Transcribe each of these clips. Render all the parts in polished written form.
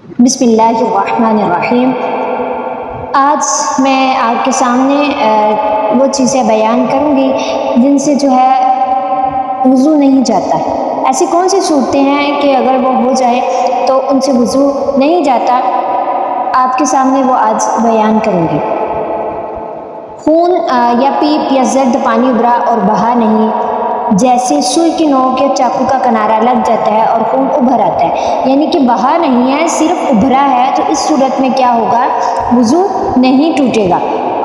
بسم اللہ الرحمن الرحیم۔ آج میں آپ کے سامنے وہ چیزیں بیان کروں گی جن سے جو ہے وضو نہیں جاتا۔ ایسی کون سی صورتیں ہیں کہ اگر وہ ہو جائے تو ان سے وضو نہیں جاتا، آپ کے سامنے وہ آج بیان کروں گی۔ خون یا پیپ یا زرد پانی ابھرا اور بہا نہیں، جیسے سوئی کی نوک یا چاقو کا کنارہ لگ جاتا ہے اور خون ابھر آتا ہے، یعنی کہ بہا نہیں ہے، صرف ابھرا ہے، تو اس صورت میں کیا ہوگا؟ وضو نہیں ٹوٹے گا۔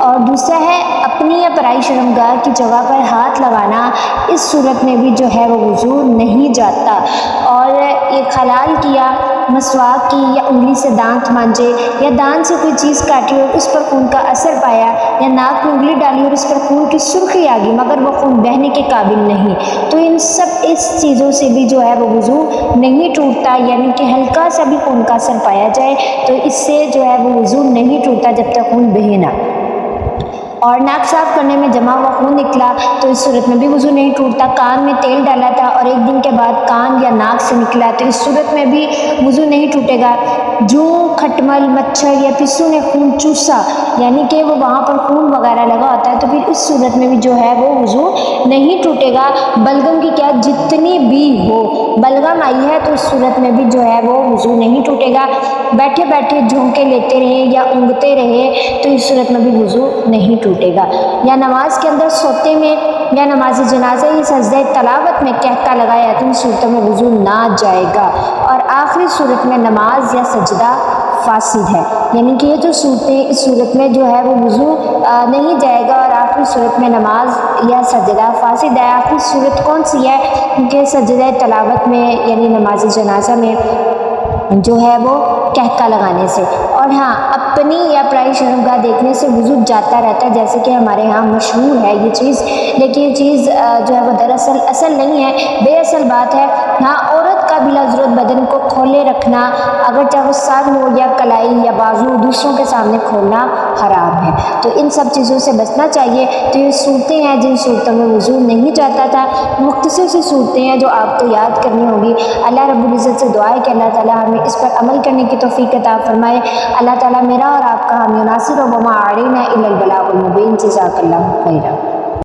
اور دوسرا ہے اپنی یا پرائی شرمگاہ کی جگہ پر ہاتھ لگانا، اس صورت میں بھی جو ہے وہ وضو نہیں جاتا۔ اور ایک حلال کیا، مسواک کی یا انگلی سے دانت مانجے، یا دانت سے کوئی چیز کاٹی اور اس پر خون کا اثر پایا، یا ناک میں انگلی ڈالی اور اس پر خون کی سرخی آ گئی مگر وہ خون بہنے کے قابل نہیں، تو اس چیزوں سے بھی جو ہے وہ وضو نہیں ٹوٹتا، یعنی کہ ہلکا سا بھی خون کا اثر پایا جائے تو اس سے جو ہے وہ وضو نہیں ٹوٹتا جب تک خون بہے نہ۔ اور ناک صاف کرنے میں جمع ہوا خون نکلا تو اس صورت میں بھی وضو نہیں ٹوٹتا۔ کان میں تیل ڈالا تھا اور ایک دن کے بعد کان یا ناک سے نکلا تو اس صورت میں بھی وضو نہیں ٹوٹے گا۔ جوں، کھٹمل، مچھر یا پسو نے خون چوسا، یعنی کہ وہ وہاں پر خون وغیرہ لگا ہوتا ہے، تو پھر اس صورت میں بھی جو ہے وہ وضو نہیں ٹوٹے گا۔ بلغم کی کیا جتنی بھی ہو، بلغم آئی ہے تو اس صورت میں بھی جو ہے وہ وضو نہیں ٹوٹے گا۔ بیٹھے بیٹھے جھونکے لیتے رہے یا اونگتے رہے تو اس صورت میں بھی وضو نہیں ٹوٹے گا۔ یا نماز کے اندر سوتے میں یا نماز جنازہ یا سجدہ تلاوت میں قہقہ لگایا تو ان صورتوں میں وضو نہ جائے گا۔ اور آخری صورت میں نماز یا سجدہ فاسد ہے، یعنی کہ یہ جو صورتیں، اس صورت میں جو ہے وہ وضو نہیں جائے گا، اور آخری صورت میں نماز یا سجدہ فاسد ہے۔ آخری صورت کون سی ہے؟ کہ سجدہ تلاوت میں یعنی نماز جنازہ میں جو ہے وہ قہقہ لگانے سے۔ اور ہاں، اپنی یا پرائی شرمگاہ دیکھنے سے وضو جاتا رہتا ہے، جیسے کہ ہمارے ہاں مشہور ہے یہ چیز، لیکن یہ چیز جو ہے وہ دراصل اصل نہیں ہے، بے اصل بات ہے۔ ہاں، عورت کا بلا ضرورت بدن کو کھولے رکھنا، اگر چاہے وہ سر ہو یا کلائی یا بازو، دوسروں کے سامنے کھولنا حرام ہے، تو ان سب چیزوں سے بچنا چاہیے۔ تو یہ صورتیں ہیں جن صورتوں میں وضو نہیں جاتا تھا، مختصر سی صورتیں ہیں جو آپ کو یاد کرنی ہوگی۔ اللہ رب العزت سے دعا ہے کہ اللہ تعالیٰ ہمیں اس پر عمل کرنے کی توفیق عطا فرمائے۔ اللہ تعالیٰ میرا اور آپ کا حامی و ناصر و وما علینا الا البلاغ المبین۔ جزاک اللہ خیرا۔